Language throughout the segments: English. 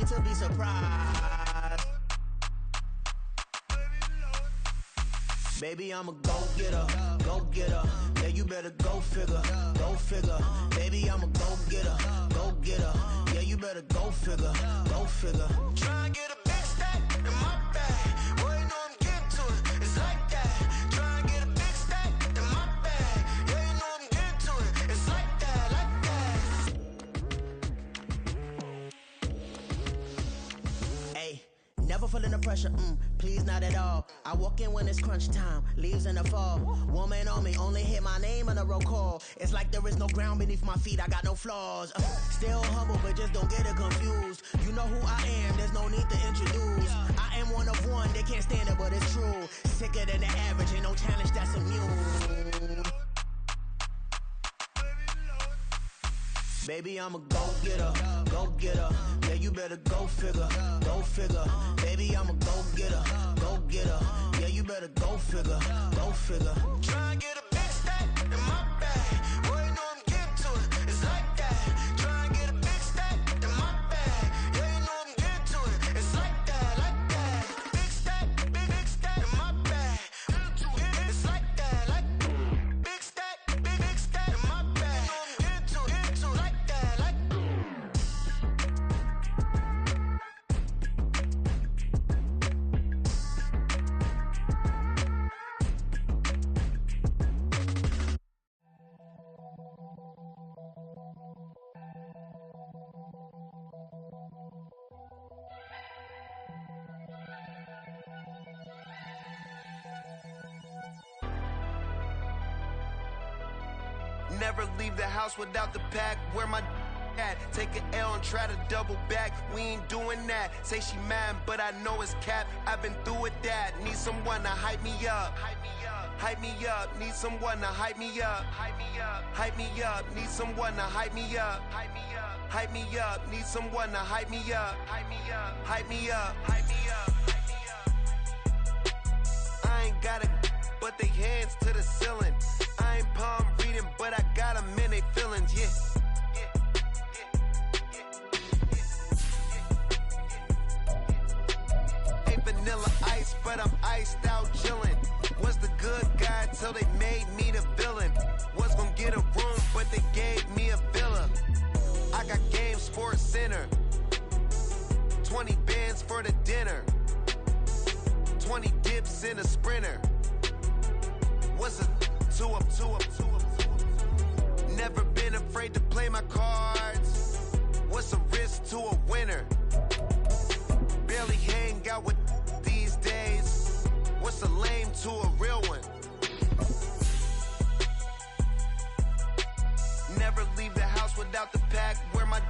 to be surprised. Baby, I'm a go-getter, go-getter. Yeah, you better go figure, go figure. Baby, I'm a go-getter, go-getter. Yeah, you better go figure, go figure. Try and get a big stack in my bag. Boy, you know I'm getting to it. It's like that. Try and get a big stack in my bag. Yeah, you know I'm getting to it. It's like that, like that. Hey, never feeling the pressure, please not at all. I walk in when it's crunch time, leaves in the fall. Woman on me, only hit my name on a roll call. It's like there is no ground beneath my feet, I got no flaws. Still humble, but just don't get it confused. You know who I am, there's no need to introduce. I am one of one, they can't stand it, but it's true. Sicker than the average, ain't no challenge that's immune. Baby, I'm a go-getter, go-getter. Yeah, you better go figure, go figure. Baby, I'm a go-getter, go-getter. Yeah, you better go figure, go figure. Try and get a big stack in my bag. Boy, you know I'm getting to it. It's like that. Try and get a big stack in my bag. Yeah, you know I'm getting to it. It's like that, like that. Big stack, big stack in my bag. It's like that, like big stack in my bag. You know I'm getting to it, like that, like. Never leave the house without the pack. Where my at? Take an L and try to double back. We ain't doing that. Say she mad, but I know it's cap. I've been through with that. Need someone to hype me up. Hype me up. Hype me up. Need someone to hype me up. Hype me up. Hype me up. Need someone to hype me up. Hype me up. Hype me up. Need someone to hype me up. Hype me up. Hype me up. Hype me up. Hype me up. I ain't got it, but they hands to the ceiling. I ain't palm reading, but I got them in they feelings, yeah. Ain't vanilla ice, but I'm iced out chillin'. Was the good guy till they made me the villain. Was gonna get a room, but they gave me a villa. I got game, Sports Center. 20 bands for the dinner. 20 dips in a Sprinter. What's a two up? Never been afraid to play my cards. What's a risk to a winner? Barely hang out with these days. What's a lame to a real one? Never leave the house without the pack. Where my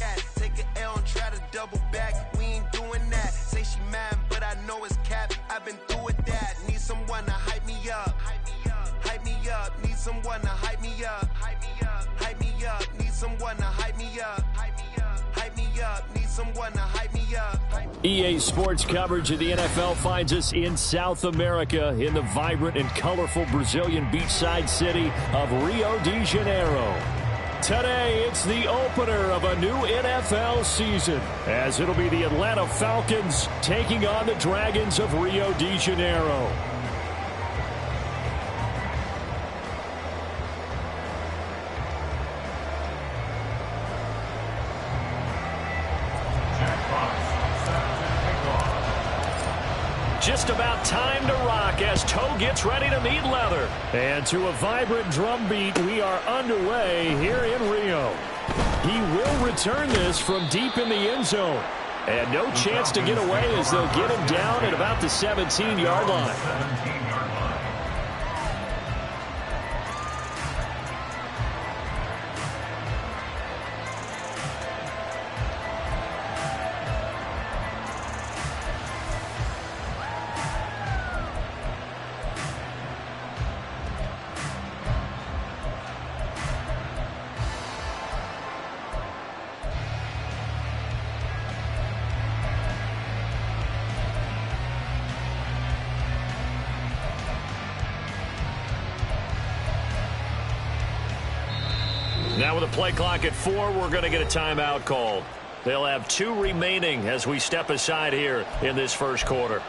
at? Take an L and try to double back. We ain't doing that. Say she mad, but I know it's cap. I've been through with that. Need someone to hype me up. Hype me up. Hype me up. Need someone to hype me up. Hype me up. Hype me up. Need someone to hype me up. Hype me up. Hype me up. Need someone to hype me up. EA Sports coverage of the NFL finds us in South America in the vibrant and colorful Brazilian beachside city of Rio de Janeiro. Today, it's the opener of a new NFL season, as it'll be the Atlanta Falcons taking on the Dragons of Rio de Janeiro. Just about time to rock as Toe gets ready to meet leather. And to a vibrant drum beat, we are underway here in Rio. He will return this from deep in the end zone. And no chance to get away as they'll get him down at about the 17-yard line. Now with a play clock at 4, we're going to get a timeout called. They'll have 2 remaining as we step aside here in this first quarter.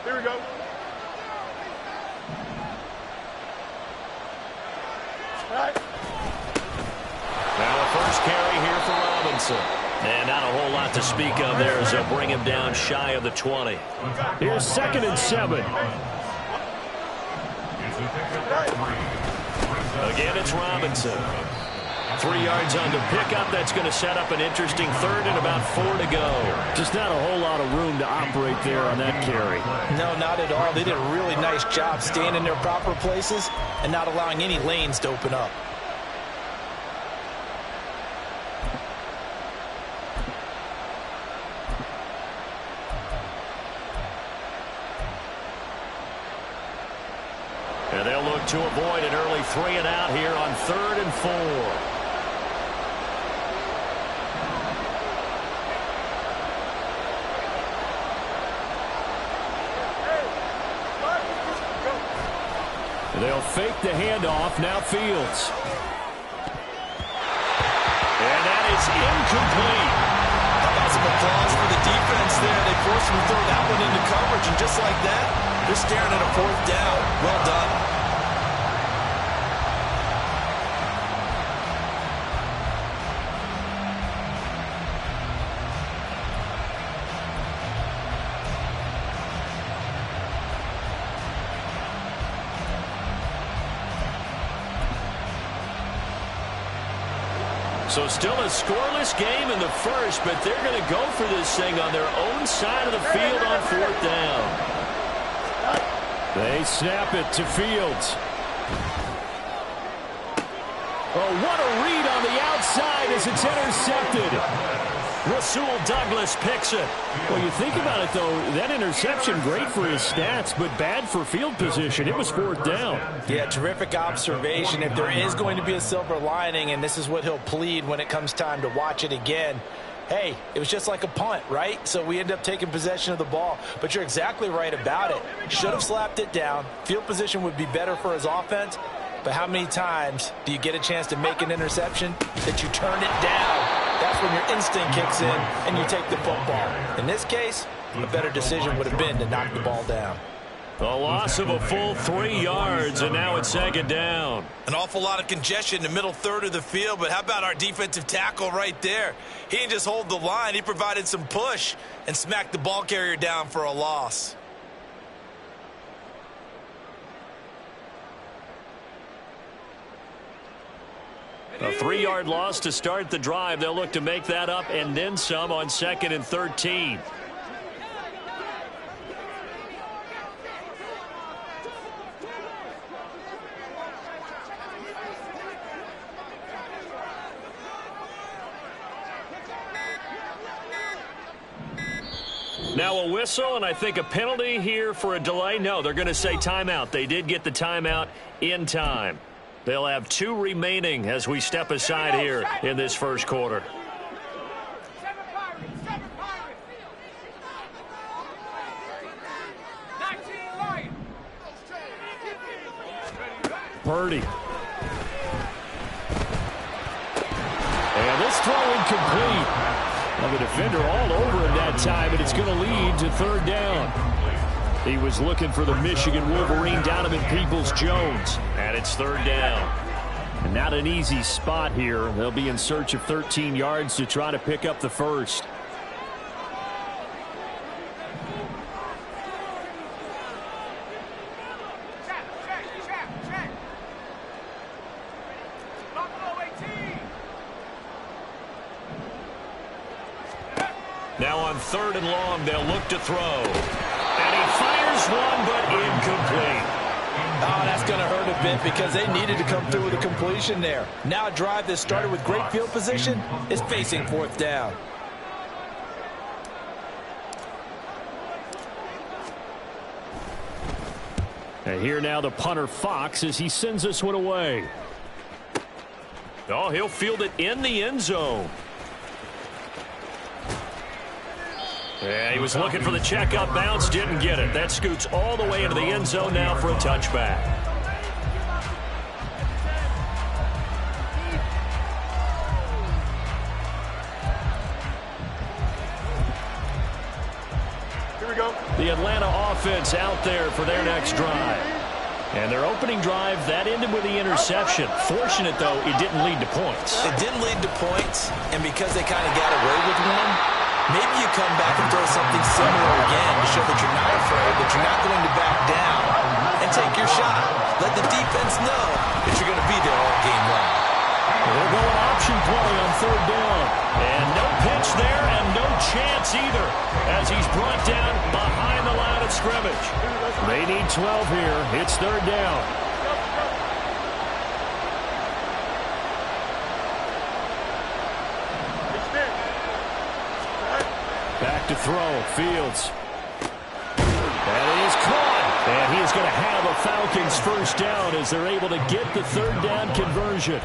Here we go. All right. Now a first carry here for Robinson. And not a whole lot to speak of there as they'll bring him down shy of the 20. Here's 2nd and 7. Again, it's Robinson. 3 yards on the pickup. That's going to set up an interesting 3rd and about 4 to go. Just not a whole lot of room to operate there on that carry. No, not at all. They did a really nice job staying in their proper places and not allowing any lanes to open up. And they'll look to avoid an early 3 and out here on 3rd and 4. They'll fake the handoff. Now Fields. And that is incomplete. How about some applause for the defense there? They forced him to throw that one into coverage, and just like that, they're staring at a 4th down. Well done. So still a scoreless game in the first, but they're going to go for this thing on their own side of the field on 4th down. They snap it to Fields. Oh, what a read on the outside as it's intercepted. Rasul Douglas picks it. Well, you think about it, though, that interception, great for his stats, but bad for field position. It was 4th down. Yeah, terrific observation. If there is going to be a silver lining, and this is what he'll plead when it comes time to watch it again, hey, it was just like a punt, right? So we end up taking possession of the ball. But you're exactly right about it. Should have slapped it down. Field position would be better for his offense. But how many times do you get a chance to make an interception that you turn it down? That's when your instinct kicks in and you take the football. In this case, a better decision would have been to knock the ball down. A loss of a full 3 yards, and now it's 2nd down. An awful lot of congestion in the middle 3rd of the field, but how about our defensive tackle right there? He didn't just hold the line. He provided some push and smacked the ball carrier down for a loss. A 3-yard loss to start the drive. They'll look to make that up and then some on 2nd and 13. Now a whistle, and I think a penalty here for a delay. No, they're going to say timeout. They did get the timeout in time. They'll have 2 remaining as we step aside here in this first quarter. Purdy. And this throw incomplete. Well, the defender all over him that time, and it's going to lead to 3rd down. He was looking for the Michigan Wolverine, Donovan Peoples-Jones, and it's 3rd down. And not an easy spot here. They'll be in search of 13 yards to try to pick up the first. Now on 3rd and long, they'll look to throw. And he fires one, but incomplete. Oh, that's going to hurt a bit because they needed to come through with a completion there. Now a drive that started with great field position is facing 4th down. And here now the punter Fox as he sends this one away. Oh, he'll field it in the end zone. Yeah, he was looking for the checkup bounce, didn't get it. That scoots all the way into the end zone now for a touchback. go. The Atlanta offense out there for their next drive. And their opening drive, that ended with the interception. Fortunate, though, it didn't lead to points. It didn't lead to points, and because they kind of got away with one, maybe you come back and throw something similar again to show that you're not afraid, that you're not going to back down, and take your shot. Let the defense know that you're going to be there all game long. They'll go an option play on third down. And no pitch there and no chance either as he's brought down behind the line of scrimmage. They need 12 here. It's third down. Back to throw. Fields. That is caught. And he's going to have a Falcons first down as they're able to get the third down conversion.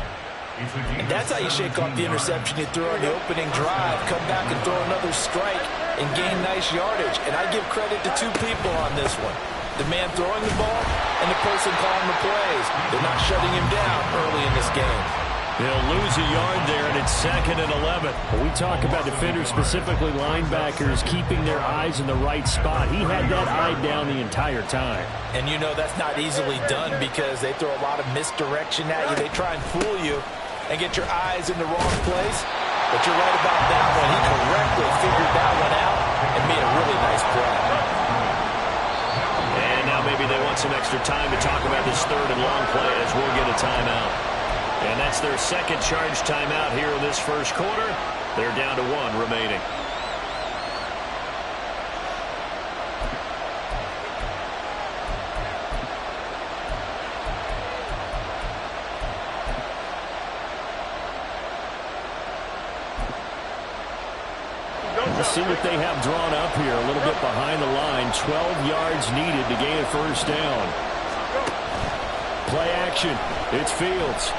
And that's how you shake off the interception you threw on the opening drive. Come back and throw another strike and gain nice yardage. And I give credit to two people on this one. The man throwing the ball and the person calling the plays. They're not shutting him down early in this game. They'll lose a yard there, and it's 2nd and 11. When we talk about defenders, specifically linebackers, keeping their eyes in the right spot. He had that eye down the entire time. And you know that's not easily done because they throw a lot of misdirection at you. They try and fool you and get your eyes in the wrong place. But you're right about that one. He correctly figured that one out and made a really nice play. And now maybe they want some extra time to talk about this third and long play as we'll get a timeout. And that's their second charge timeout here in this first quarter. They're down to 1 remaining. Let's see what they have drawn up here. A little bit behind the line. 12 yards needed to gain a first down. Play action. It's Fields.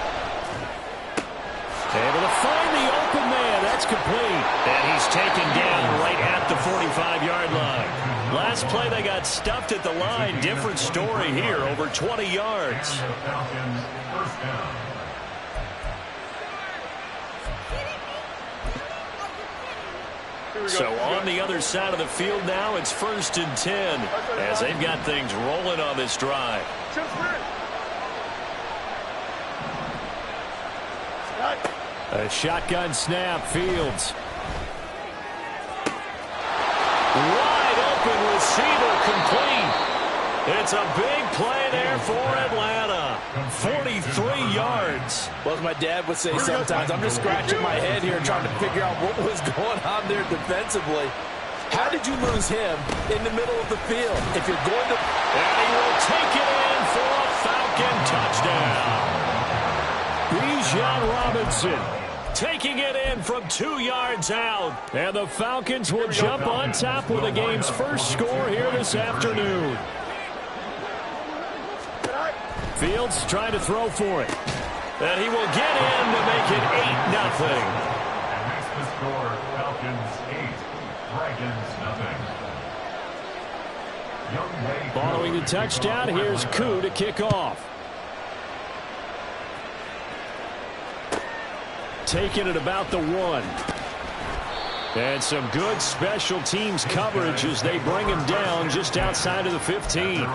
Able to find the open man. That's complete. And he's taken down right at the 45-yard line. Last play, they got stuffed at the line. Different story here. Over 20 yards. So on the other side of the field now, it's 1st and 10 as they've got things rolling on this drive. A shotgun snap. Fields. Wide open receiver complete. It's a big play there for Atlanta. 43 yards. Well, as my dad would say sometimes, I'm just scratching my head here trying to figure out what was going on there defensively. How did you lose him in the middle of the field? If you're going to... And he will take it in for a Falcon touchdown. Bijan Robinson taking it in from 2 yards out. And the Falcons will jump on top with the game's first score here this afternoon. Fields trying to throw for it. And he will get in to make it 8-0. And that's the score. Falcons 8, Dragons 0. Following the touchdown, here's Koo to kick off. Taking it about the 1. And some good special teams coverage as they bring him down just outside of the 15.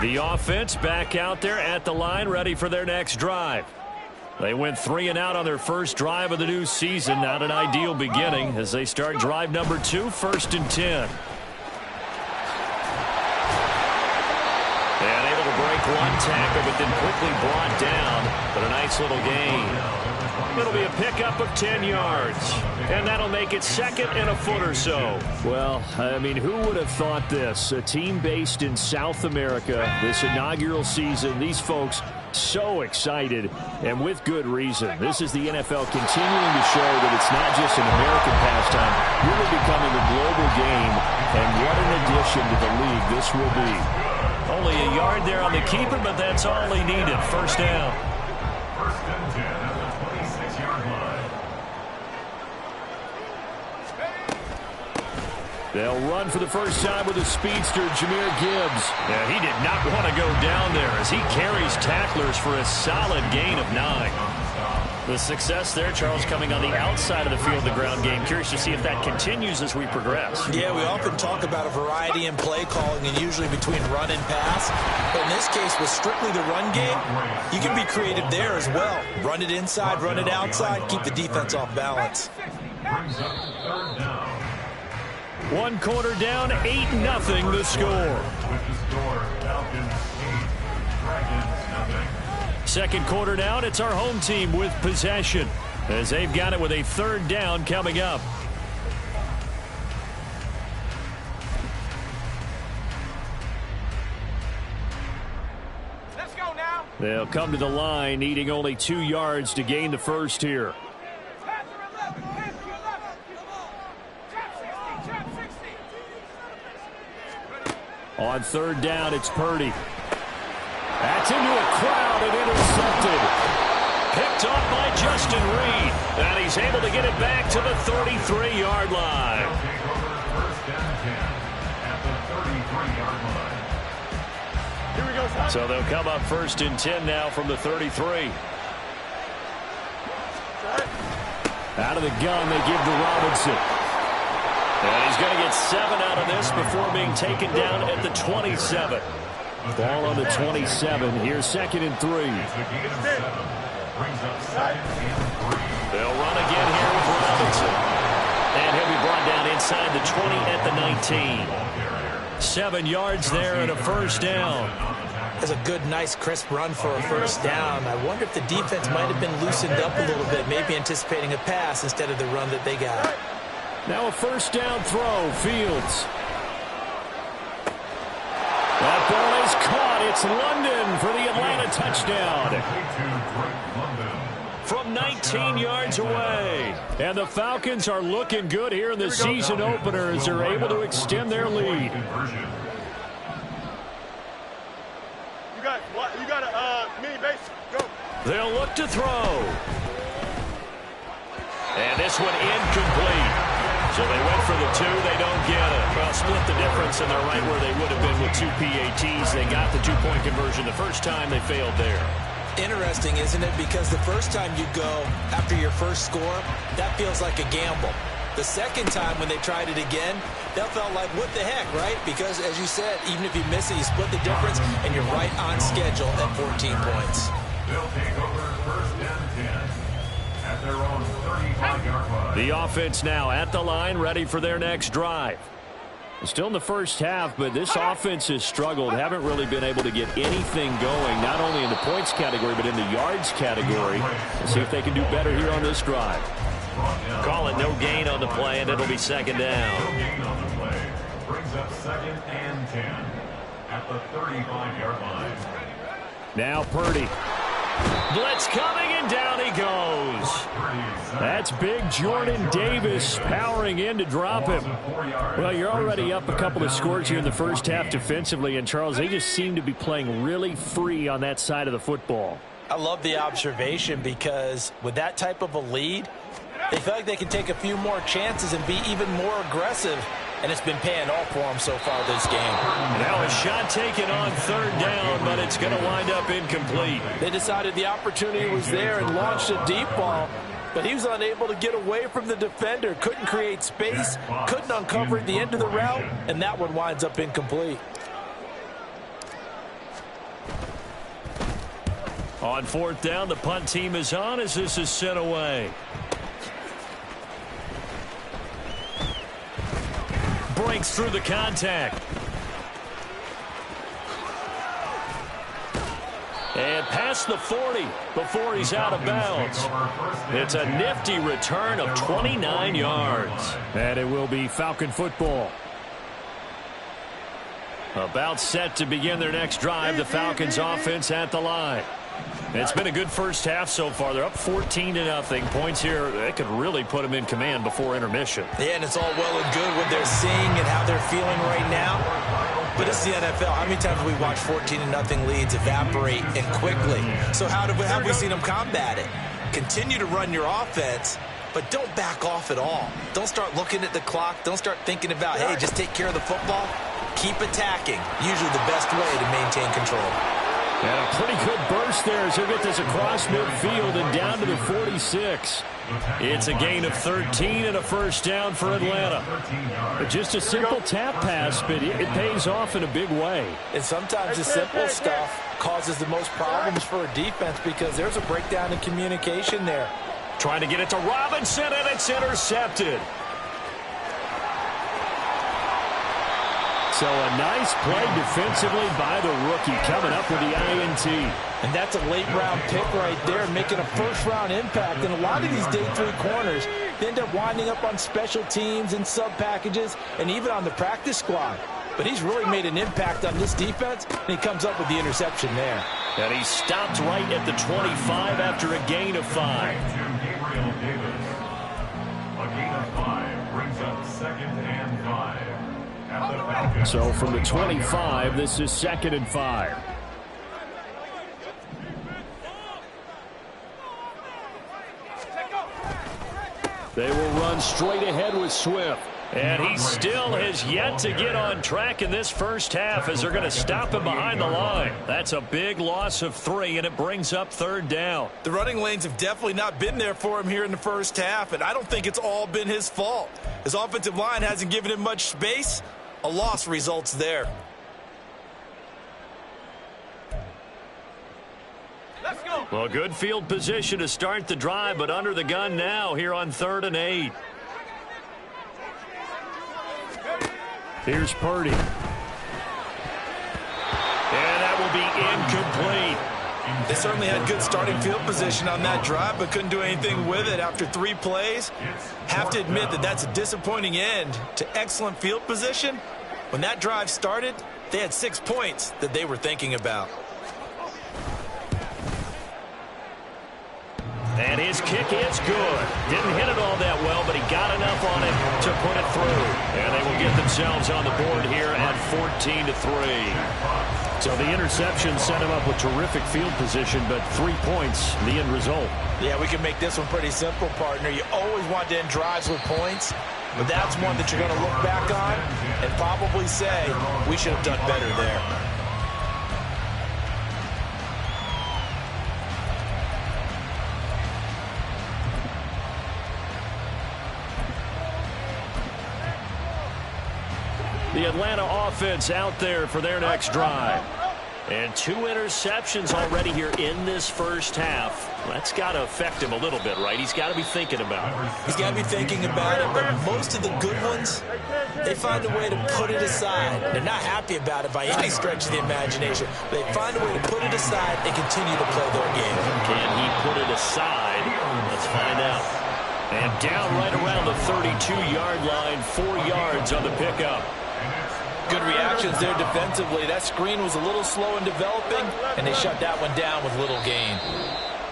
The offense back out there at the line, ready for their next drive. They went 3 and out on their first drive of the new season. Not an ideal beginning as they start drive number 2, 1st and 10. And able to break one tackle, but then quickly brought down. But a nice little gain. It'll be a pickup of 10 yards. And that'll make it 2nd and a foot or so. Well, I mean, who would have thought this? A team based in South America, this inaugural season, these folks so excited, and with good reason. This is the NFL continuing to show that it's not just an American pastime, really becoming a global game, and what an addition to the league this will be. Only a yard there on the keeper, but that's all he needed. First down. 1st and 10 at the 26-yard line. They'll run for the first time with a speedster, Jahmyr Gibbs. Yeah, he did not want to go down there as he carries tacklers for a solid gain of 9. The success there, Charles, coming on the outside of the field, the ground game. Curious to see if that continues as we progress. Yeah, we often talk about a variety in play calling and usually between run and pass. But in this case, with strictly the run game, you can be creative there as well. Run it inside, run it outside, keep the defense off balance. Brings up third down. 1 quarter down, 8-0 the score. With the score, Falcons 8, Dragons 0. Second quarter down, it's our home team with possession as they've got it with a 3rd down coming up. Let's go now. They'll come to the line, needing only 2 yards to gain the first here. On 3rd down, it's Purdy. That's into a crowd and intercepted. Picked off by Justin Reed. And he's able to get it back to the 33-yard line. Take over first and 10 at the 33-yard line. Here we go, son. So they'll come up 1st and 10 now from the 33. Out of the gun, they give to Robinson. And he's going to get 7 out of this before being taken down at the 27. Ball on the 27. Here's 2nd and 3. Brings up 2nd and 3. They'll run again here with Robinson. And he'll be brought down inside the 20 at the 19. 7 yards there and a 1st down. That's a good, nice, crisp run for a 1st down. I wonder if the defense might have been loosened up a little bit, maybe anticipating a pass instead of the run that they got. Now a 1st down throw, Fields. That ball is caught. It's London for the Atlanta touchdown. From 19 yards away. And the Falcons are looking good here in the season opener as they're able to extend their lead. You got a mini base. Go. They'll look to throw. And this one incomplete. So they went for the 2. They don't get it. Well, split the difference, and they're right where they would have been with 2 PATs. They got the 2-point conversion the first time. They failed there. Interesting, isn't it? Because the first time you go after your first score, that feels like a gamble. The second time when they tried it again, that felt like, what the heck, right? Because, as you said, even if you miss it, you split the difference, and you're right on schedule at 14 points. They'll take over 1st and 10 at their own 35-yard line. The offense now at the line, ready for their next drive. Still in the first half, but this offense has struggled. Haven't really been able to get anything going, not only in the points category, but in the yards category. Let's see if they can do better here on this drive. Call it no gain on the play, and it'll be 2nd down. No gain on the play. Brings up 2nd and 10 at the 35-yard line. Now Purdy. Blitz coming, and down he goes. That's big Jordan Davis powering in to drop him. Well, you're already up a couple of scores here in the first half defensively, and Charles, they just seem to be playing really free on that side of the football. I love the observation because with that type of a lead, they feel like they can take a few more chances and be even more aggressive, and it's been paying off for them so far this game. Now a shot taken on 3rd down, but it's going to wind up incomplete. They decided the opportunity was there and launched a deep ball, but he was unable to get away from the defender, couldn't create space, couldn't uncover at the end of the route, and that one winds up incomplete. On 4th down, the punt team is on as this is sent away. Breaks through the contact. And past the 40 before he's out of bounds. It's a nifty return of 29 yards. And it will be Falcon football. About set to begin their next drive. The Falcons offense at the line. It's been a good first half so far. They're up 14-0. Points here, they could really put them in command before intermission. Yeah, and it's all well and good what they're seeing and how they're feeling right now. But it's the NFL. How many times have we watched 14-0 leads evaporate and quickly? So how have we seen them combat it? Continue to run your offense but don't back off at all. Don't start looking at the clock. Don't start thinking about, hey, just take care of the football. Keep attacking. Usually the best way to maintain control. And a pretty good burst there as he'll get this across midfield and down to the 46. It's a gain of 13 and a first down for Atlanta. But just a simple tap pass, but it pays off in a big way. And sometimes the simple stuff causes the most problems for a defense because there's a breakdown in communication there. Trying to get it to Robinson, and it's intercepted. So a nice play defensively by the rookie coming up with the INT. And that's a late-round pick right there, making a first-round impact. And a lot of these day 3 corners, they end up winding up on special teams and sub-packages and even on the practice squad. But he's really made an impact on this defense, and he comes up with the interception there. And he stopped right at the 25 after a gain of 5. A gain of 5 brings up 2nd and 5. So from the 25, this is 2nd and 5. They will run straight ahead with Swift. And he still has yet to get on track in this first half as they're going to stop him behind the line. That's a big loss of 3, and it brings up 3rd down. The running lanes have definitely not been there for him here in the first half, and I don't think it's all been his fault. His offensive line hasn't given him much space. A loss results there. Let's go. Well, good field position to start the drive, but under the gun now here on 3rd and 8. Here's Purdy. And that will be incomplete. They certainly had good starting field position on that drive, but couldn't do anything with it after 3 plays. Have to admit that that's a disappointing end to excellent field position. When that drive started, they had 6 points that they were thinking about. And his kick is good. Didn't hit it all that well, but he got enough on it to put it through. And they will get themselves on the board here at 14-3. So the interception set him up with terrific field position, but 3 points, the end result. Yeah, we can make this one pretty simple, partner. You always want to end drives with points, but that's one that you're going to look back on and probably say, we should have done better there. The Atlanta offense out there for their next drive. And 2 interceptions already here in this first half. That's got to affect him a little bit, right? He's got to be thinking about it. He's got to be thinking about it, but most of the good ones, they find a way to put it aside. They're not happy about it by any stretch of the imagination. They find a way to put it aside and continue to play their game. Can he put it aside? Let's find out. And down right around the 32-yard line, 4 yards on the pickup. Good reactions there defensively. That screen was a little slow in developing, and they shut that one down with little gain.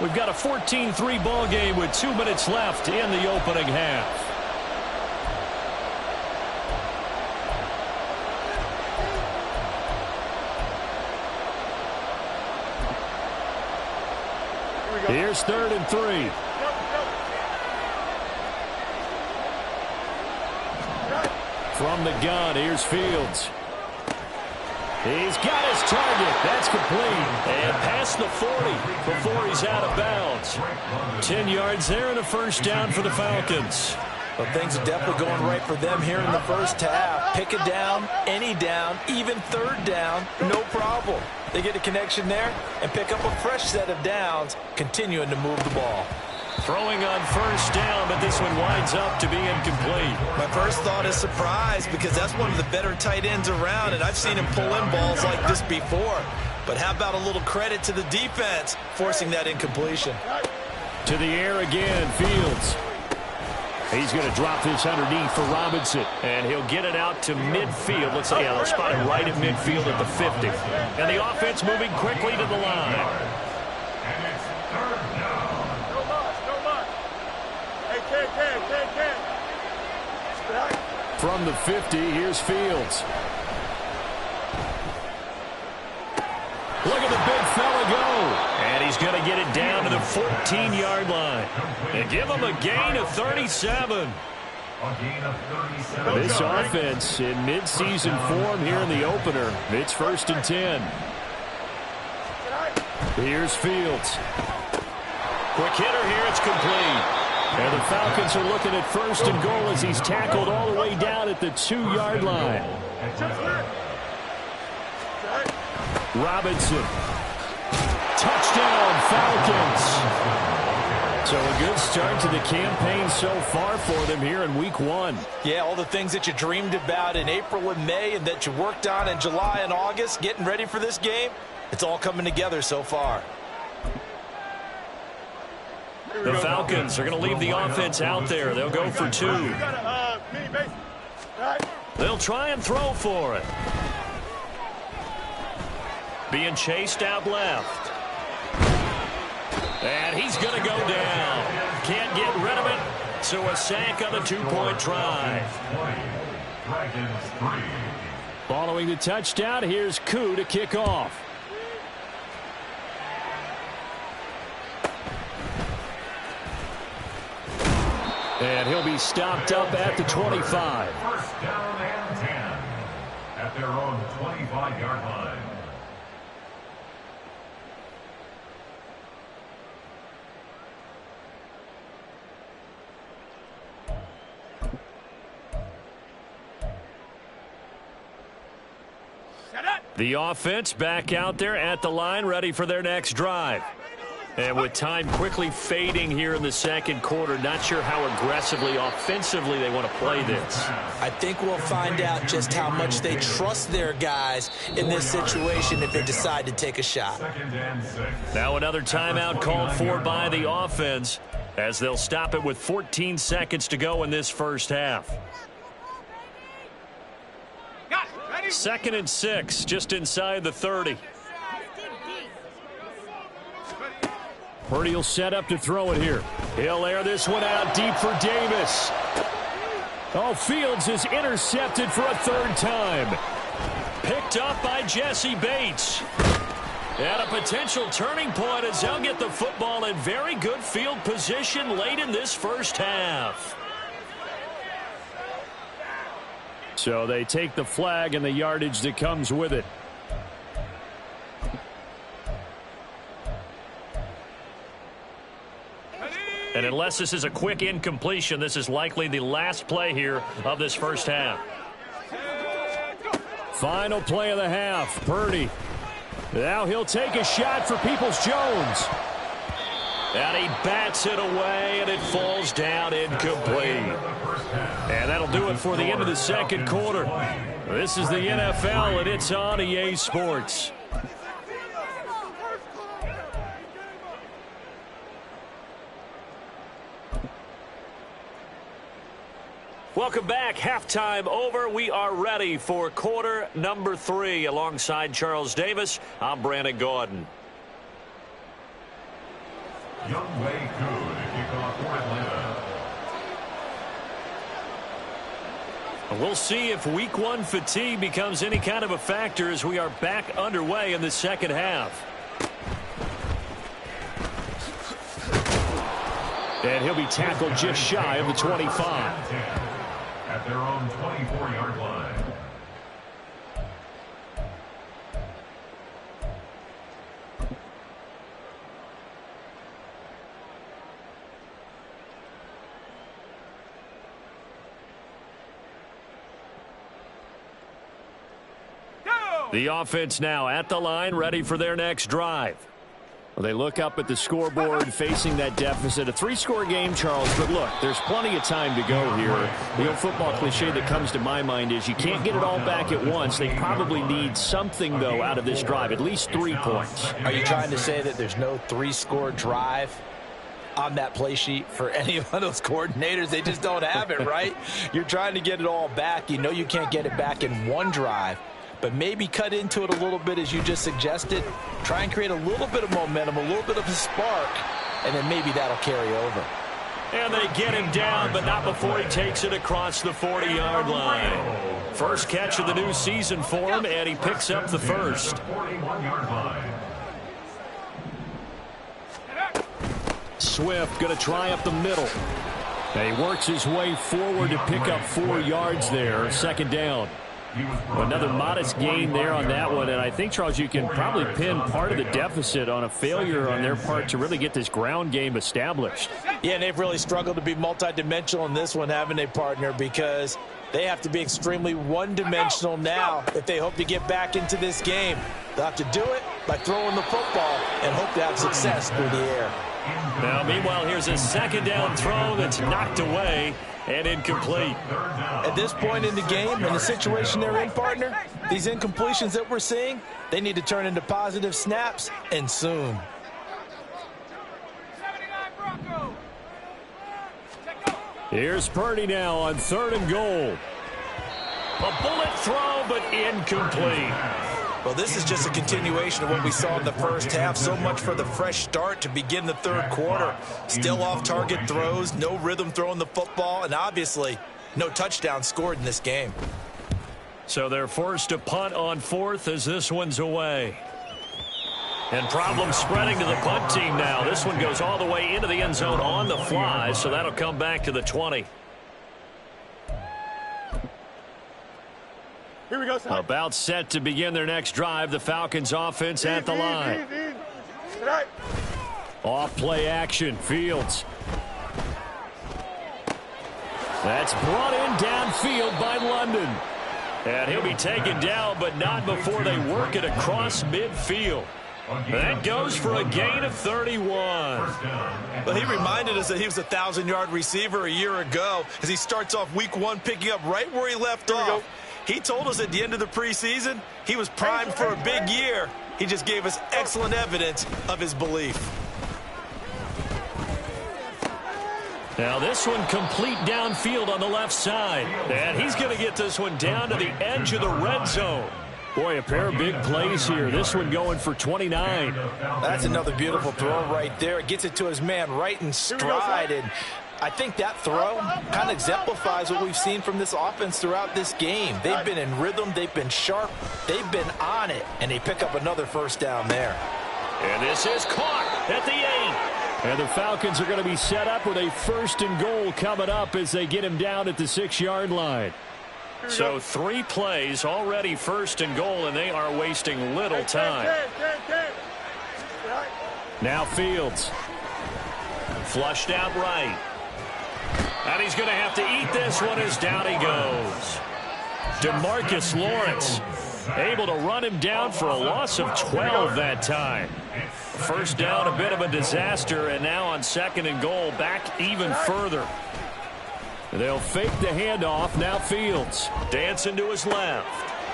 We've got a 14-3 ball game with 2 minutes left in the opening half. Here's 3rd and 3. From the gun, here's Fields. He's got his target. That's complete. And past the 40 before he's out of bounds. 10 yards there and a first down for the Falcons. Well, things are definitely going right for them here in the first half. Pick a down, any down, even 3rd down, no problem. They get a connection there and pick up a fresh set of downs, continuing to move the ball. Throwing on first down, but this one winds up to be incomplete. My first thought is surprise because that's one of the better tight ends around, and I've seen him pull in balls like this before. But how about a little credit to the defense forcing that incompletion? To the air again, Fields. He's going to drop this underneath for Robinson, and he'll get it out to midfield. Let's say, they'll spot it right at midfield at the 50. And the offense moving quickly to the line. And it's 3rd down. From the 50, here's Fields. Look at the big fella go. And he's going to get it down to the 14-yard line. And give him a gain of 37. This offense in midseason form here in the opener. It's 1st and 10. Here's Fields. Quick hitter here. It's complete. And the Falcons are looking at 1st and goal as he's tackled all the way down at the 2-yard line. Robinson. Touchdown, Falcons. So a good start to the campaign so far for them here in week 1. Yeah, all the things that you dreamed about in April and May and that you worked on in July and August, getting ready for this game, it's all coming together so far. The Falcons are going to leave the offense out there. They'll go for 2. They'll try and throw for it. Being chased out left. And he's going to go down. Can't get rid of it. So a sack on the 2-point try. Following the touchdown, here's Koo to kick off. And he'll be stopped up at the 25. First down and 10 at their own 25-yard line. The offense back out there at the line, ready for their next drive. And with time quickly fading here in the second quarter, not sure how aggressively, offensively they want to play this. I think we'll find out just how much they trust their guys in this situation if they decide to take a shot. Now another timeout called for by the offense as they'll stop it with 14 seconds to go in this first half. 2nd and 6, just inside the 30. Purdy will set up to throw it here. He'll air this one out deep for Davis. Oh, Fields is intercepted for a 3rd time. Picked up by Jesse Bates. And a potential turning point as they'll get the football in very good field position late in this first half. So they take the flag and the yardage that comes with it. And unless this is a quick incompletion, this is likely the last play here of this first half. Final play of the half, Purdy. Now he'll take a shot for Peoples-Jones. And he bats it away, and it falls down incomplete. And that'll do it for the end of the second quarter. This is the NFL, and it's on EA Sports. Welcome back. Halftime over. We are ready for quarter number 3. Alongside Charles Davis, I'm Brandon Gordon. Young Wei Koo to kick off for Atlanta. We'll see if week 1 fatigue becomes any kind of a factor as we are back underway in the second half. And he'll be tackled just shy of the 25. At their own 24-yard line. The offense now at the line, ready for their next drive. Well, they look up at the scoreboard facing that deficit. A 3-score game, Charles, but look, there's plenty of time to go here. The old football cliche that comes to my mind is you can't get it all back at once. They probably need something, though, out of this drive, at least 3 points. Are you trying to say that there's no 3-score drive on that play sheet for any of those coordinators? They just don't have it, right? You're trying to get it all back. You know you can't get it back in one drive. But maybe cut into it a little bit as you just suggested. Try and create a little bit of momentum, a little bit of a spark, and then maybe that'll carry over. And they get him down, but not before he takes it across the 40-yard line. First catch of the new season for him, and he picks up the first. 41-yard line. Swift going to try up the middle. And he works his way forward to pick up 4 yards there. Second down. Another modest gain there on that one. And I think, Charles, you can probably pin part of the deficit on a failure on their part to really get this ground game established. Yeah, and they've really struggled to be multidimensional in this one, haven't they, partner? Because they have to be extremely one-dimensional now if they hope to get back into this game. They'll have to do it by throwing the football and hope to have success through the air. Now, meanwhile, here's a second down throw that's knocked away and incomplete. At this point in the game, in the situation they're in, partner, these incompletions that we're seeing, they need to turn into positive snaps, and soon. Here's Purdy now on 3rd and goal. A bullet throw, but incomplete. Well, this is just a continuation of what we saw in the first half. So much for the fresh start to begin the third quarter. Still off-target throws, no rhythm throwing the football, and obviously no touchdown scored in this game. So they're forced to punt on 4th as this one's away. And problems spreading to the punt team now. This one goes all the way into the end zone on the fly, so that'll come back to the 20. Here we go, son. About set to begin their next drive. The Falcons offense at the line. Off play action. Fields. That's brought in downfield by London. And he'll be taken down, but not before they work it across midfield. That goes for a gain of 31. Well, he reminded us that he was a 1,000-yard receiver a year ago as he starts off week 1 picking up right where he left off. He told us at the end of the preseason he was primed for a big year. He just gave us excellent evidence of his belief. Now this one complete downfield on the left side. And he's going to get this one down to the edge of the red zone. Boy, a pair of big plays here. This one going for 29. That's another beautiful throw right there. It gets it to his man right in stride. And I think that throw kind of exemplifies what we've seen from this offense throughout this game. They've been in rhythm. They've been sharp. They've been on it. And they pick up another first down there. And this is caught at the 8. And the Falcons are going to be set up with a 1st and goal coming up as they get him down at the 6-yard line. So 3 plays already 1st and goal, and they are wasting little time. Now Fields. Flushed out right. And he's going to have to eat this one as down he goes. DeMarcus Lawrence able to run him down for a loss of 12 that time. First down, a bit of a disaster, and now on 2nd and goal, back even further. They'll fake the handoff. Now Fields dancing to his left.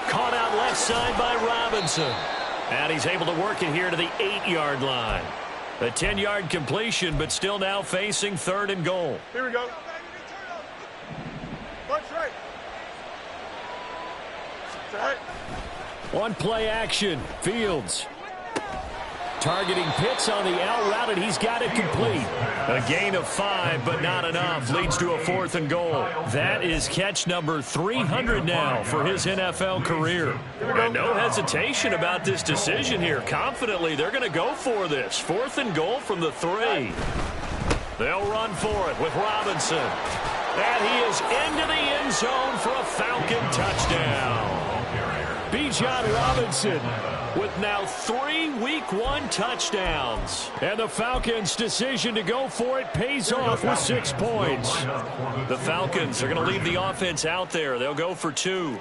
Caught out left side by Robinson. And he's able to work it here to the 8-yard line. A 10-yard completion, but still now facing 3rd and goal. Here we go. Punch right. Right. One play action. Fields. Targeting Pitts on the out route, and he's got it complete. A gain of 5, but not enough. Leads to a 4th and goal. That is catch number 300 now for his NFL career. And no hesitation about this decision here. Confidently, they're going to go for this. 4th and goal from the 3. They'll run for it with Robinson. And he is into the end zone for a Falcon touchdown. Bijan Robinson with now 3 Week 1 touchdowns. And the Falcons' decision to go for it pays off with 6 points. The Falcons are going to leave the offense out there. They'll go for 2.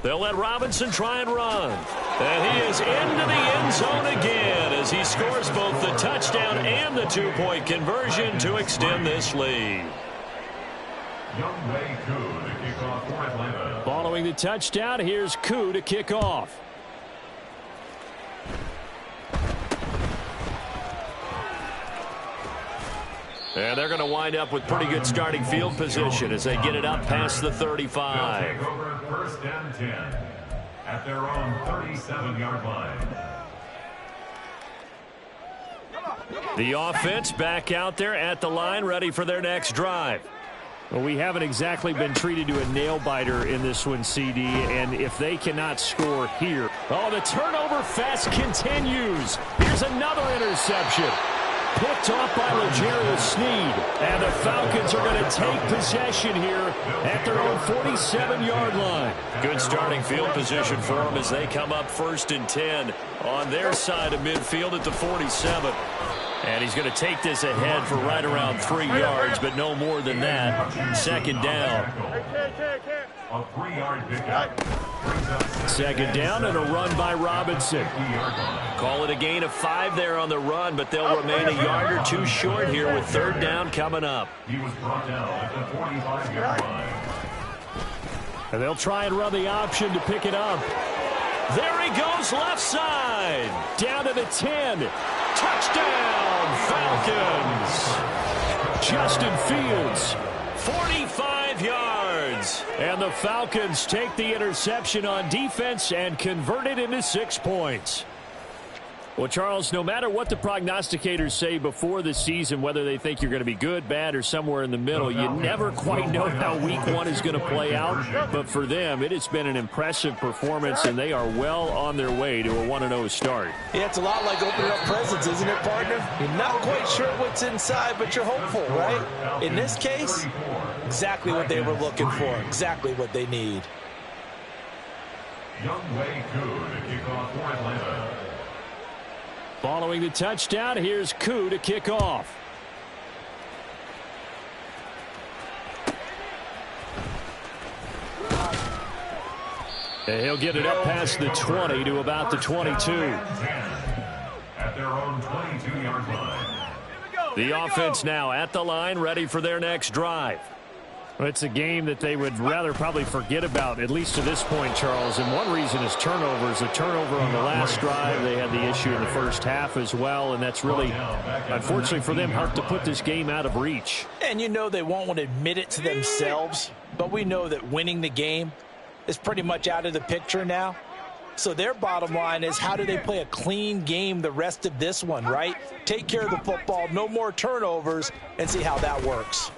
They'll let Robinson try and run. And he is into the end zone again as he scores both the touchdown and the 2-point conversion to extend this lead. Following the touchdown, here's Koo to kick off. And they're going to wind up with pretty good starting field position as they get it up past the 35. First and 10 at their own 37-yard line. The offense back out there at the line, ready for their next drive. Well, we haven't exactly been treated to a nail-biter in this one, CD, and if they cannot score here. Oh, the turnover fest continues. Here's another interception. Picked off by L'Jarius Sneed. And the Falcons are going to take possession here at their own 47-yard line. Good starting field position for them as they come up 1st and 10 on their side of midfield at the 47. And he's going to take this ahead for right around 3 yards, but no more than that. 2nd down. A 3-yard pickup. 2nd down and a run by Robinson. Call it a gain of 5 there on the run, but they'll remain a yard or 2 short here with 3rd down coming up. He was brought down at the 45-yard line. And they'll try and run the option to pick it up. There he goes, left side. Down to the 10. Touchdown, Falcons. Justin Fields, 45 yards. And the Falcons take the interception on defense and convert it into 6 points. Well, Charles, no matter what the prognosticators say before the season, whether they think you're going to be good, bad, or somewhere in the middle, you never quite know how week 1 is going to play out. But for them, it has been an impressive performance, and they are well on their way to a 1-0 start. Yeah, it's a lot like opening up presents, isn't it, partner? You're not quite sure what's inside, but you're hopeful, right? In this case, exactly what they were looking for, exactly what they need. Young Wei Koo to kick off for Atlanta. Following the touchdown, here's Koo to kick off. And he'll get it up past the 20 to about the 22. At their own 22-yard line. The offense now at the line, ready for their next drive. Well, it's a game that they would rather probably forget about, at least to this point, Charles. And one reason is turnovers. A turnover on the last drive. They had the issue in the first half as well, and that's really, unfortunately for them, helped to put this game out of reach. And you know they won't want to admit it to themselves, but we know that winning the game is pretty much out of the picture now. So their bottom line is, how do they play a clean game the rest of this one, right? Take care of the football, no more turnovers, and see how that works.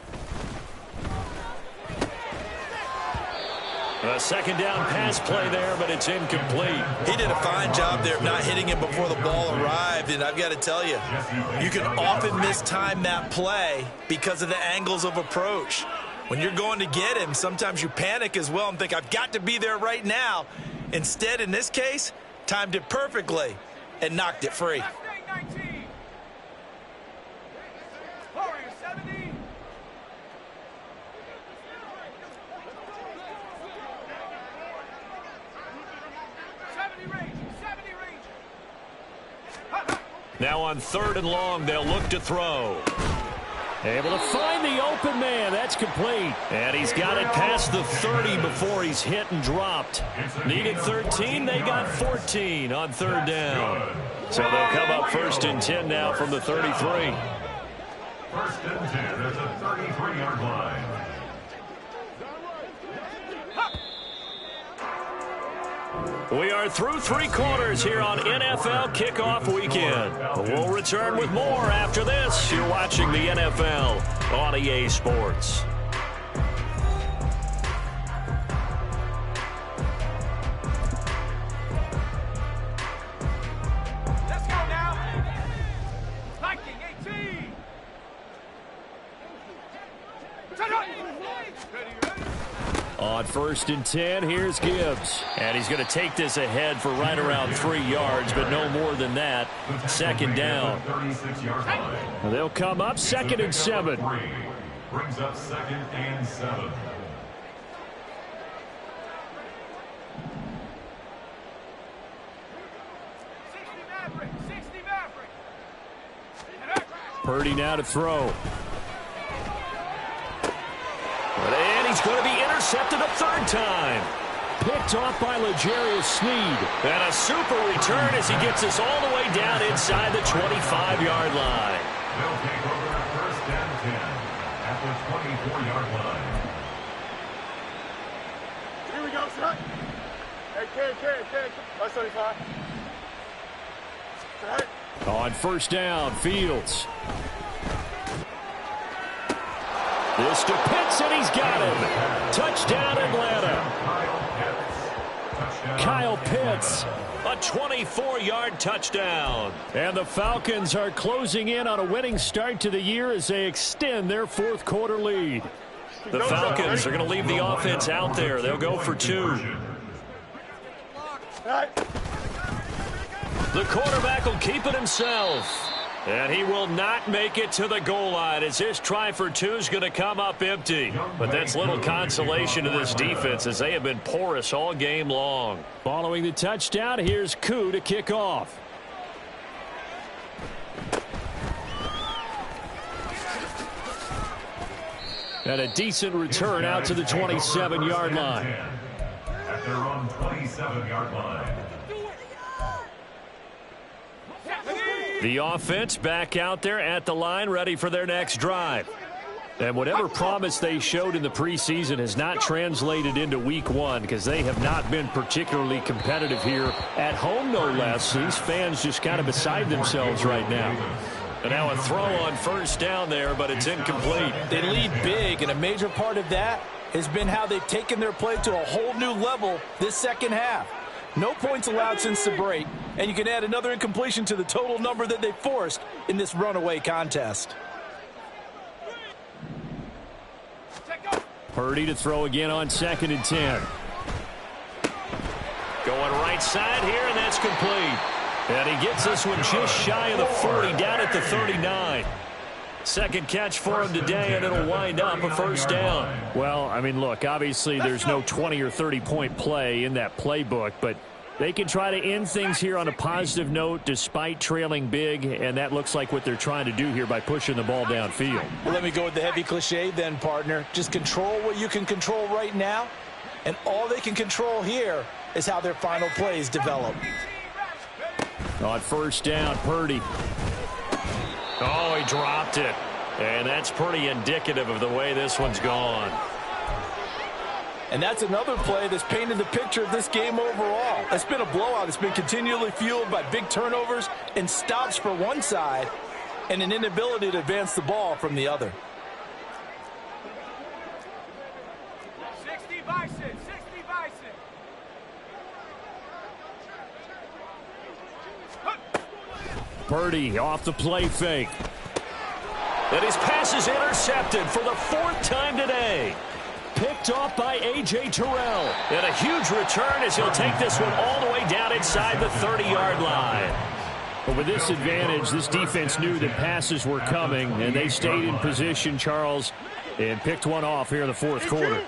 A 2nd down pass play there, but it's incomplete. He did a fine job there of not hitting him before the ball arrived, and I've got to tell you, you can often mistime that play because of the angles of approach. When you're going to get him, sometimes you panic as well and think, I've got to be there right now. Instead, in this case, timed it perfectly and knocked it free. Now on 3rd and long, they'll look to throw. Able to find the open man. That's complete. And he's got it past the 30 before he's hit and dropped. Needed 13. They got 14 on 3rd down. So they'll come up 1st and 10 now from the 33. 1st and 10 at the 33-yard line. We are through 3 quarters here on NFL Kickoff Weekend. We'll return with more after this. You're watching the NFL on EA Sports. Let's go now. Viking 18. On 1st and 10, here's Gibbs. And he's going to take this ahead for right around 3 yards, but no more than that. 2nd down. They'll come up 2nd and 7. Brings up 2nd and 7. Purdy now to throw. And he's going to be intercepted a 3rd time. Picked off by L'Jarius Sneed. And a super return as he gets us all the way down inside the 25-yard line. They'll take over 1st and 10 at the 24-yard line. Here we go, son. Hey, K. That's 35. Right. On first down, Fields. This to Pitts, and he's got him. Touchdown, Atlanta. Kyle Pitts, a 24-yard touchdown. And the Falcons are closing in on a winning start to the year as they extend their fourth quarter lead. The Falcons are going to leave the offense out there. They'll go for 2. The quarterback will keep it himself. And he will not make it to the goal line as this try for 2 is going to come up empty. But that's little consolation to this defense as they have been porous all game long. Following the touchdown, here's Koo to kick off. And a decent return out to the 27-yard line. At their own 27-yard line. The offense back out there at the line, ready for their next drive. And whatever promise they showed in the preseason has not translated into week 1 because they have not been particularly competitive here at home, no less. These fans just kind of beside themselves right now. And now a throw on first down there, but it's incomplete. They lead big, and a major part of that has been how they've taken their play to a whole new level this second half. No points allowed since the break, and you can add another incompletion to the total number that they forced in this runaway contest. Purdy to throw again on 2nd and 10. Going right side here, and that's complete. And he gets this one just shy of the 40, down at the 39. Second catch for him today, and it'll wind up a first down. Well, I mean, look, obviously there's no 20 or 30-point play in that playbook, but they can try to end things here on a positive note despite trailing big, and that looks like what they're trying to do here by pushing the ball downfield. Well, let me go with the heavy cliche then, partner. Just control what you can control right now, and all they can control here is how their final plays develop. On first down, Purdy. Oh, he dropped it. And that's pretty indicative of the way this one's gone. And that's another play that's painted the picture of this game overall. It's been a blowout. It's been continually fueled by big turnovers and stops for one side and an inability to advance the ball from the other. 60 Bison, 60 Bison. Purdy off the play fake. And his pass is intercepted for the 4th time today. Picked off by A.J. Terrell. And a huge return as he'll take this one all the way down inside the 30-yard line. But with this advantage, this defense knew that passes were coming, and they stayed in position, Charles, and picked one off here in the 4th quarter.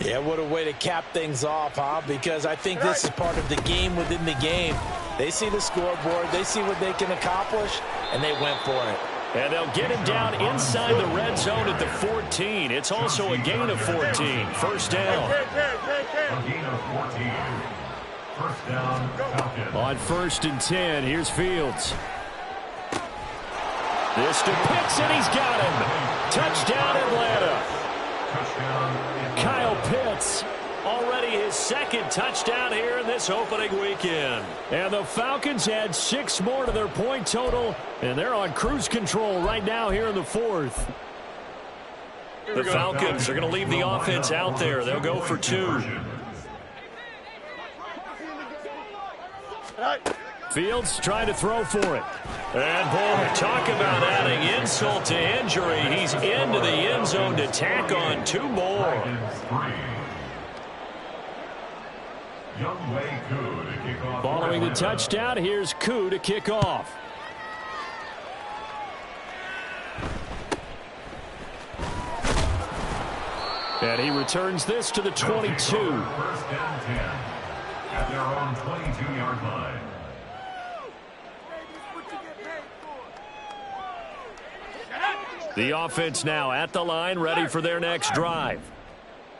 Yeah, what a way to cap things off, huh? Because I think this is part of the game within the game. They see the scoreboard, they see what they can accomplish, and they went for it. And they'll get him down inside the red zone at the 14. It's also a gain of 14. First down. A gain of 14. First down, Falcons. On 1st and 10, here's Fields. This to Pitts, and he's got him. Touchdown, Atlanta. Touchdown. Kyle Pitts, already his 2nd touchdown here in this opening weekend. And the Falcons add 6 more to their point total, and they're on cruise control right now here in the 4th. The Falcons are going to leave the offense out there. They'll go for 2. Fields trying to throw for it. And, boy, talk about adding insult to injury. He's into the end zone to tack on 2 more. Following the touchdown, here's Koo to kick off. And he returns this to the 22. First down 10 at their own 22-yard line. The offense now at the line, ready for their next drive.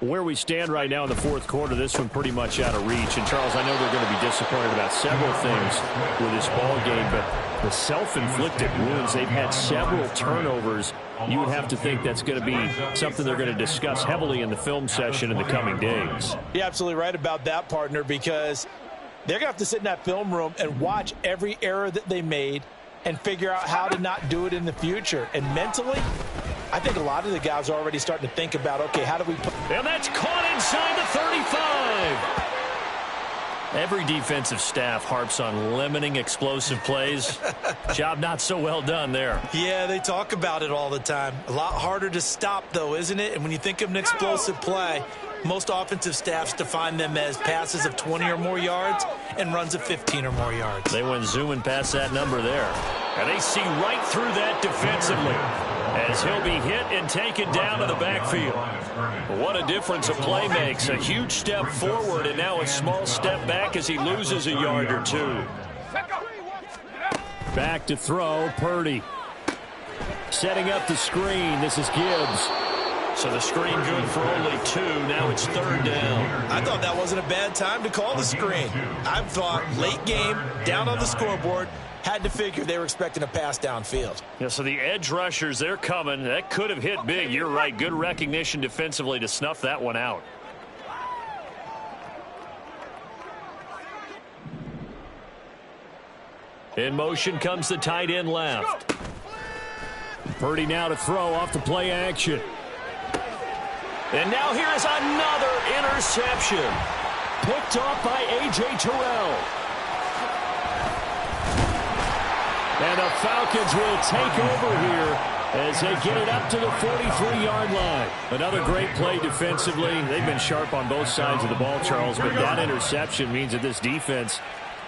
Where we stand right now in the 4th quarter, this one pretty much out of reach. And, Charles, I know they're going to be disappointed about several things with this ball game, but the self-inflicted wounds, they've had several turnovers. You would have to think that's going to be something they're going to discuss heavily in the film session in the coming days. You're absolutely right about that, partner, because they're going to have to sit in that film room and watch every error that they made and figure out how to not do it in the future. And mentally, I think a lot of the guys are already starting to think about, okay, how do we put... And that's caught inside the 35. Every defensive staff harps on limiting explosive plays. Job not so well done there. Yeah, they talk about it all the time. A lot harder to stop, though, isn't it? And when you think of an explosive play, most offensive staffs define them as passes of 20 or more yards and runs of 15 or more yards. They went zooming past that number there. And they see right through that defensively as he'll be hit and taken down to the backfield. What a difference a play makes. A huge step forward and now a small step back as he loses a yard or two. Back to throw, Purdy. Setting up the screen. This is Gibbs. So the screen good for only 2. Now it's 3rd down. I thought that wasn't a bad time to call the screen. I thought late game, down on the scoreboard, had to figure they were expecting a pass downfield. Yeah, so the edge rushers, they're coming. That could have hit big. You're right. Good recognition defensively to snuff that one out. In motion comes the tight end left. Purdy now to throw off the play action. And now here is another interception. Picked off by A.J. Terrell. And the Falcons will take over here as they get it up to the 43-yard line. Another great play defensively. They've been sharp on both sides of the ball, Charles, but that interception means that this defense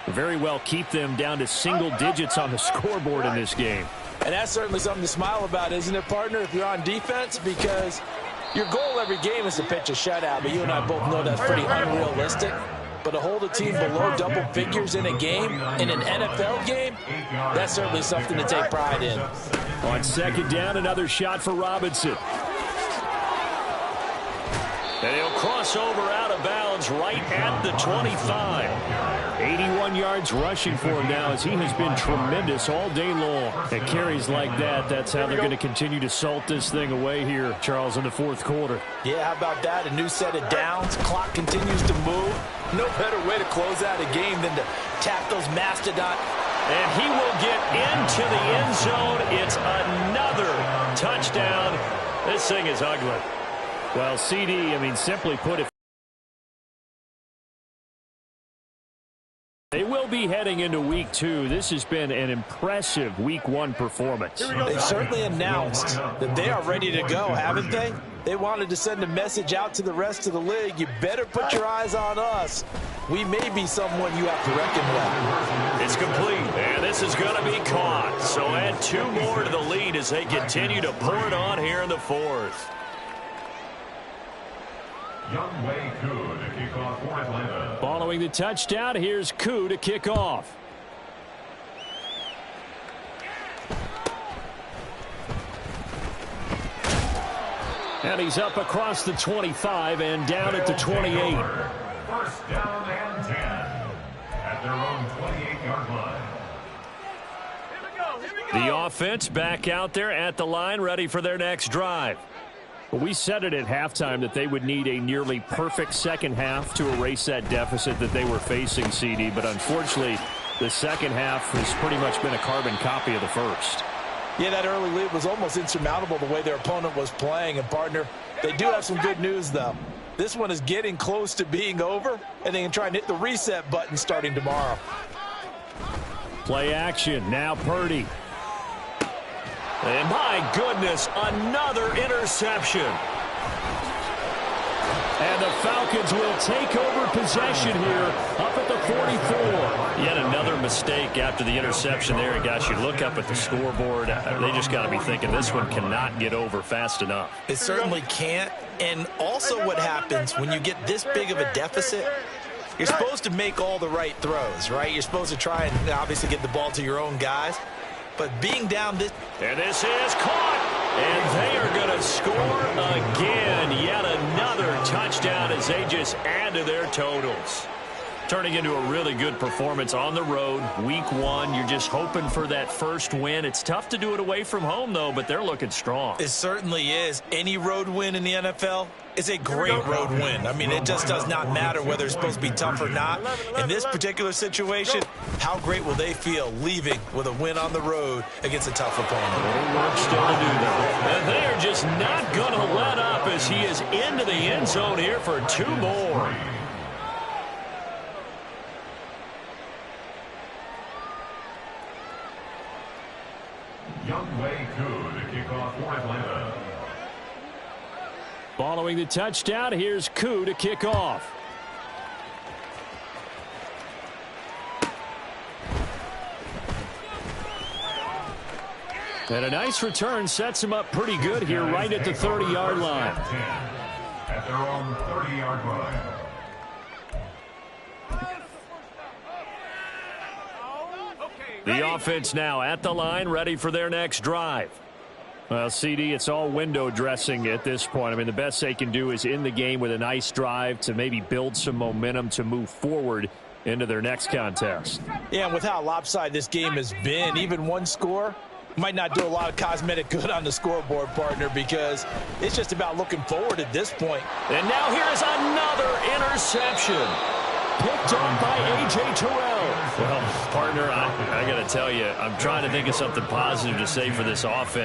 very well keep them down to single digits on the scoreboard in this game. And that's certainly something to smile about, isn't it, partner, if you're on defense? Because your goal every game is to pitch a shutout, but you and I both know that's pretty unrealistic. But to hold a team below double figures in a game, in an NFL game, that's certainly something to take pride in. On 2nd down, another shot for Robinson. And he'll cross over out of bounds right at the 25. 81 yards rushing for him now as he has been tremendous all day long. And carries like that, that's how they're going to continue to salt this thing away here, Charles, in the 4th quarter. Yeah, how about that? A new set of downs. Clock continues to move. No better way to close out a game than to tap those mastodon. And he will get into the end zone. It's another touchdown. This thing is ugly. Well, CD, I mean, simply put, if they will be heading into week 2. This has been an impressive week 1 performance. They've certainly announced that they are ready to go, haven't they? They wanted to send a message out to the rest of the league. You better put your eyes on us. We may be someone you have to reckon with. It's complete, and this is going to be caught. So add 2 more to the lead as they continue to pour it on here in the 4th. Youngway Koo to kick off for Atlanta. Following the touchdown, here's Koo to kick off. And he's up across the 25 and down at the 28. 1st down and 10 at their own 28-yard line. The offense back out there at the line, ready for their next drive. We said it at halftime that they would need a nearly perfect second half to erase that deficit that they were facing, CD. But unfortunately, the second half has pretty much been a carbon copy of the first. Yeah, that early lead was almost insurmountable the way their opponent was playing. And, partner, they do have some good news, though. This one is getting close to being over, and they can try and hit the reset button starting tomorrow. Play action. Now Purdy. And my goodness, another interception. And the Falcons will take over possession here up at the 44. Yet another mistake after the interception there. And guys, you look up at the scoreboard, they just got to be thinking this one cannot get over fast enough. It certainly can't. And also what happens when you get this big of a deficit, you're supposed to make all the right throws, right? You're supposed to try and obviously get the ball to your own guys. But being down this... And this is caught. And they are going to score again. Yet another touchdown as they just add to their totals. Turning into a really good performance on the road. Week 1, you're just hoping for that first win. It's tough to do it away from home, though, but they're looking strong. It certainly is. Any road win in the NFL is a great road win. I mean, it just does not matter whether it's supposed to be tough or not. In this particular situation, how great will they feel leaving with a win on the road against a tough opponent? Work still to do that. And they're just not going to let up as he is into the end zone here for 2 more. Youngway Koo to kick off for Atlanta. Following the touchdown, here's Koo to kick off. And a nice return sets him up pretty good here right at the 30-yard line. At their own 30-yard line. The offense now at the line, ready for their next drive. Well, CD, it's all window dressing at this point. I mean, the best they can do is in the game with a nice drive to maybe build some momentum to move forward into their next contest. Yeah, and with how lopsided this game has been, even one score might not do a lot of cosmetic good on the scoreboard, partner, because it's just about looking forward at this point. And now here is another interception. Picked up by A.J. Terrell. Well, partner, I got to tell you, I'm trying to think of something positive to say for this offense.